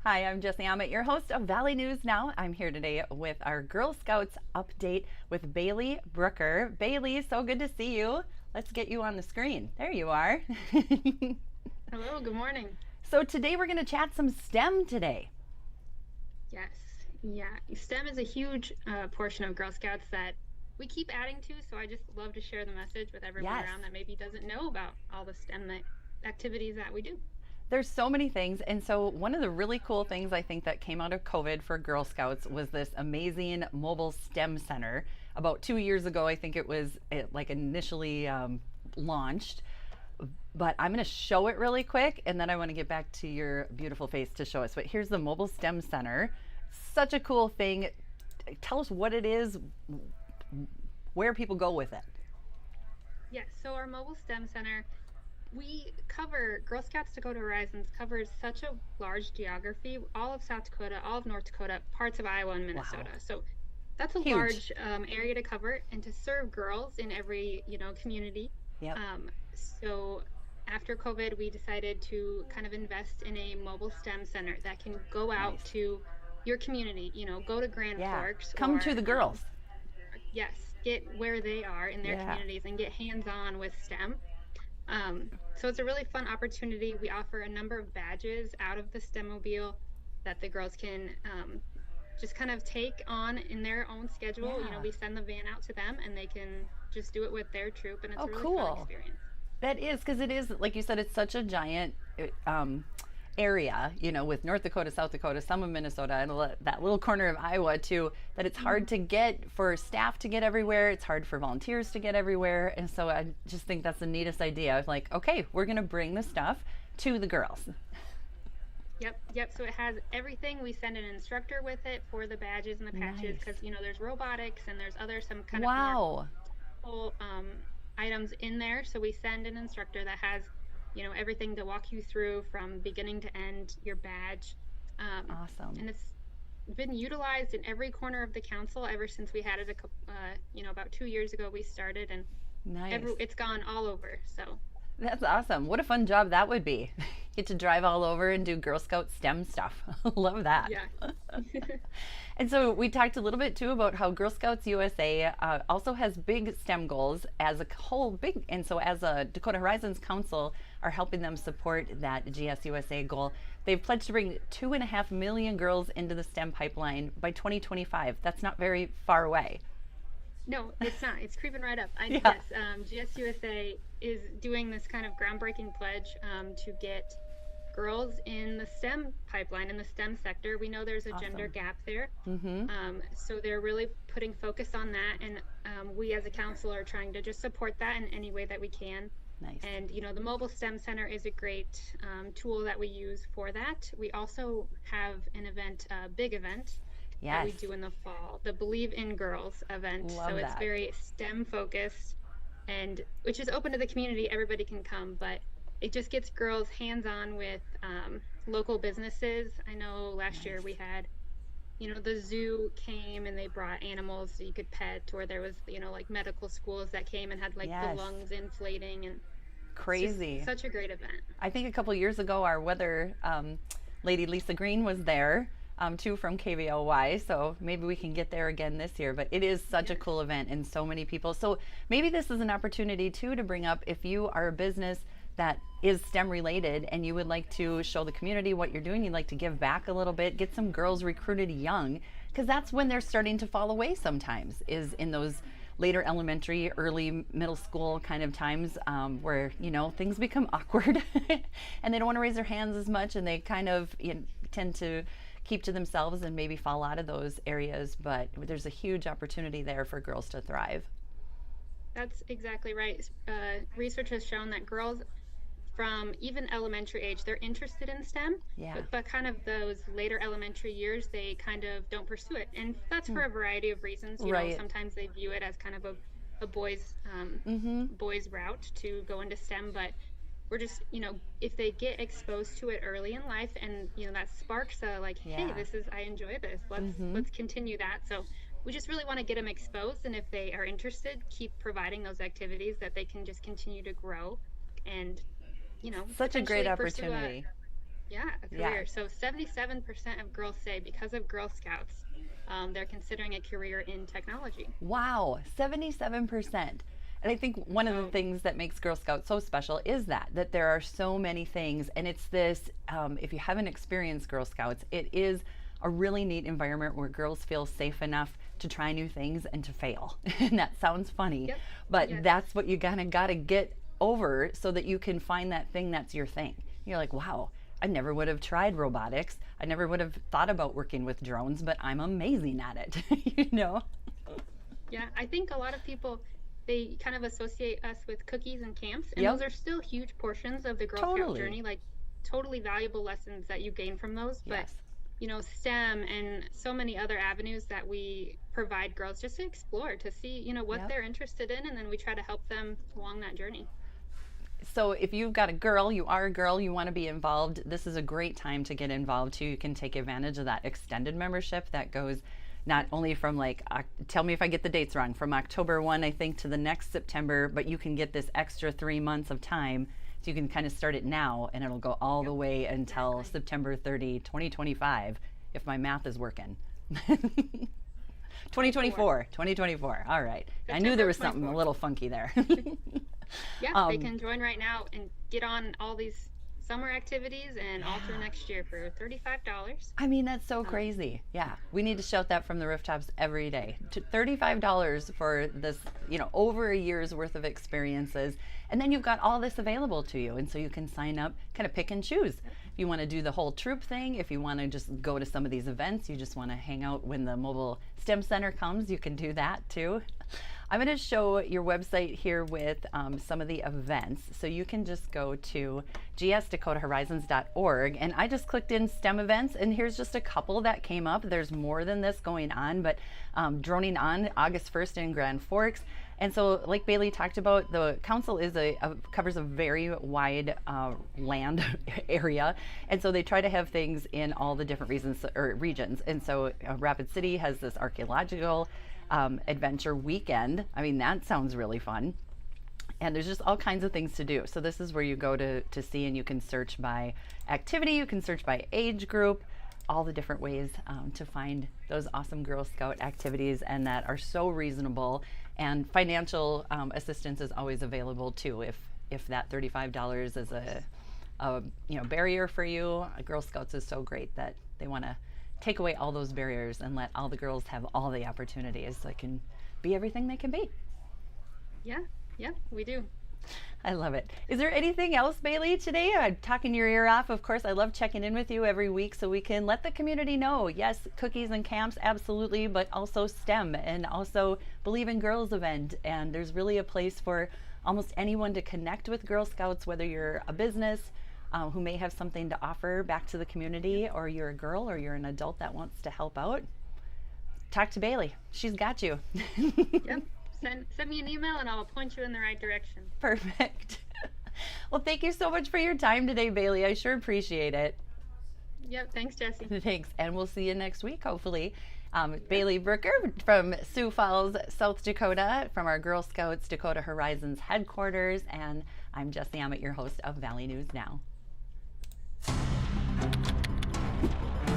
Hi, I'm Jesse Ahmet, your host of Valley News Now. I'm here today with our Girl Scouts update with Bailey Brooker. Bailey, so good to see you. Let's get you on the screen. There you are. Hello, good morning. So today we're going to chat some STEM today. Yes, yeah. STEM is a huge portion of Girl Scouts that we keep adding to, so I just love to share the message with everyone Yes. around that maybe doesn't know about all the STEM activities that we do. There's so many things. And so, one of the really cool things I think that came out of COVID for Girl Scouts was this amazing mobile STEM center. About 2 years ago, I think it was like initially launched. But I'm going to show it really quick and then I want to get back to your beautiful face to show us. But here's the Mobile STEM Center. Such a cool thing. Tell us what it is, where people go with it. Yes, so our mobile STEM center, we cover Girl Scouts Dakota Horizons covers such a large geography, all of South Dakota, all of North Dakota, parts of Iowa and Wow. Minnesota. So that's a Huge. large area to cover and to serve girls in every, community. Yep. So after COVID, we decided to kind of invest in a mobile STEM center that can go out Nice. to your community, go to Grand Yeah. Forks Come to or, the girls. yes, get where they are in their Yeah. communities and get hands-on with STEM. So it's a really fun opportunity. We offer a number of badges out of the STEM mobile that the girls can just kind of take on in their own schedule. Yeah. We send the van out to them and they can just do it with their troop, and it's Oh, a really fun cool. experience. That is because it is, like you said, it's such a giant area, with North Dakota, South Dakota, some of Minnesota, and that little corner of Iowa too, that it's hard to get for staff to get everywhere. It's hard for volunteers to get everywhere. And so I just think that's the neatest idea. Like, okay, we're going to bring the stuff to the girls. Yep, yep. So it has everything. We send an instructor with it for the badges and the patches Nice. because there's robotics and there's other some kind of more Wow. full items in there. So we send an instructor that has everything to walk you through from beginning to end your badge, Awesome. and it's been utilized in every corner of the council ever since we had it about 2 years ago we started, and Nice. it's gone all over. So That's awesome. What a fun job that would be. Get to drive all over and do Girl Scout STEM stuff. Love that. yeah. And so we talked a little bit too about how Girl Scouts USA also has big STEM goals as a whole big, and so as a Dakota Horizons Council are helping them support that GSUSA goal. They've pledged to bring 2.5 million girls into the STEM pipeline by 2025. That's not very far away. No, it's not. It's creeping right up. Yeah. Yes, GSUSA is doing this kind of groundbreaking pledge to get girls in the STEM pipeline, in the STEM sector. We know there's a gender Awesome. gap there. Mm-hmm. So they're really putting focus on that. And we as a council are trying to just support that in any way that we can. Nice. And, the Mobile STEM Center is a great tool that we use for that. We also have an event, a big event that we Yes. do in the fall, the Believe in Girls event. So Love it's that. very STEM focused and which is open to the community. Everybody can come, but it just gets girls hands on with local businesses. I know last year we Nice. had, the zoo came and they brought animals so you could pet, or there was, like medical schools that came and had like the Yes. lungs inflating. And it's just Crazy. such a great event. I think a couple years ago, our weather lady Lisa Green was there too from KVLY. So maybe we can get there again this year. But it is such a Yes. cool event and so many people. So maybe this is an opportunity too to bring up if you are a business that is STEM related and you would like to show the community what you're doing, you'd like to give back a little bit, get some girls recruited young, because that's when they're starting to fall away sometimes, is in those later elementary, early middle school kind of times where things become awkward and they don't want to raise their hands as much and they kind of tend to keep to themselves and maybe fall out of those areas. But there's a huge opportunity there for girls to thrive. That's exactly right. Research has shown that girls from even elementary age, they're interested in STEM, Yeah. but kind of those later elementary years, they kind of don't pursue it. And that's for a variety of reasons. Right. Sometimes they view it as kind of a boys route to go into STEM, but we're just, if they get exposed to it early in life and, that sparks a like, hey, Yeah. I enjoy this. Let's continue that. So we just really want to get them exposed. And if they are interested, keep providing those activities that they can just continue to grow and Such a great potentially pursue opportunity. Yeah, a Yeah. career. So 77% of girls say because of Girl Scouts, they're considering a career in technology. Wow, 77%. And I think one of the So, things that makes Girl Scouts so special is that there are so many things. And it's this, if you haven't experienced Girl Scouts, it is a really neat environment where girls feel safe enough to try new things and to fail. And that sounds funny, yep, but yes, that's what you kind of got to get over so that you can find that thing that's your thing. You're like, wow, I never would have tried robotics. I never would have thought about working with drones, but I'm amazing at it, you know? yeah. I think a lot of people they kind of associate us with cookies and camps, and Yep, those are still huge portions of the Girl Scout totally. journey, like totally valuable lessons that you gain from those. But Yes. STEM and so many other avenues that we provide girls just to explore, to see, what Yep. they're interested in, and then we try to help them along that journey. So if you've got a girl, you are a girl, you want to be involved, this is a great time to get involved too. You can take advantage of that extended membership that goes not only from like, tell me if I get the dates wrong, from October 1, I think, to the next September, but you can get this extra 3 months of time. So you can kind of start it now and it'll go all the Yep, way until exactly. September 30, 2025, if my math is working. 24. 2024. All right. I knew there September was something a 24. little funky there. Yeah, they um, can join right now and get on all these summer activities and all through yeah. next year for $35. I mean, that's so Um, crazy. Yeah. We need to shout that from the rooftops every day. $35 for this, over a year's worth of experiences. And then you've got all this available to you. And so you can sign up, kind of pick and choose. If you want to do the whole troop thing, if you want to just go to some of these events, you just want to hang out when the mobile STEM center comes, you can do that too. I'm going to show your website here with some of the events. So you can just go to gsdakotahorizons.org. And I just clicked in STEM events, and here's just a couple that came up. There's more than this going on, but Droning On, August 1st in Grand Forks. And so, like Bailey talked about, the council is covers a very wide land area, and so they try to have things in all the different regions. And so, Rapid City has this archaeological adventure weekend. I mean, that sounds really fun. And there's just all kinds of things to do. So this is where you go to see, and you can search by activity, you can search by age group, all the different ways to find those awesome Girl Scout activities, and that are so reasonable. And financial assistance is always available too. If that $35 is a barrier for you, Girl Scouts is so great that they want to take away all those barriers and let all the girls have all the opportunities so they can be everything they can be. yeah, yeah, we do. I love it. Is there anything else, Bailey, today? I'm talking your ear off. Of course, I love checking in with you every week so we can let the community know. Yes, cookies and camps, absolutely, but also STEM and also Believe in Girls event. And there's really a place for almost anyone to connect with Girl Scouts, whether you're a business who may have something to offer back to the community, or you're a girl or you're an adult that wants to help out. Talk to Bailey. She's got you. Yep. Send me an email and I'll point you in the right direction. Perfect. Well, thank you so much for your time today, Bailey. I sure appreciate it. Yep. Thanks, Jesse. Thanks. And we'll see you next week, hopefully. Yep. Bailey Brooker from Sioux Falls, South Dakota, from our Girl Scouts Dakota Horizons headquarters. And I'm Jessie Ammett, your host of Valley News Now.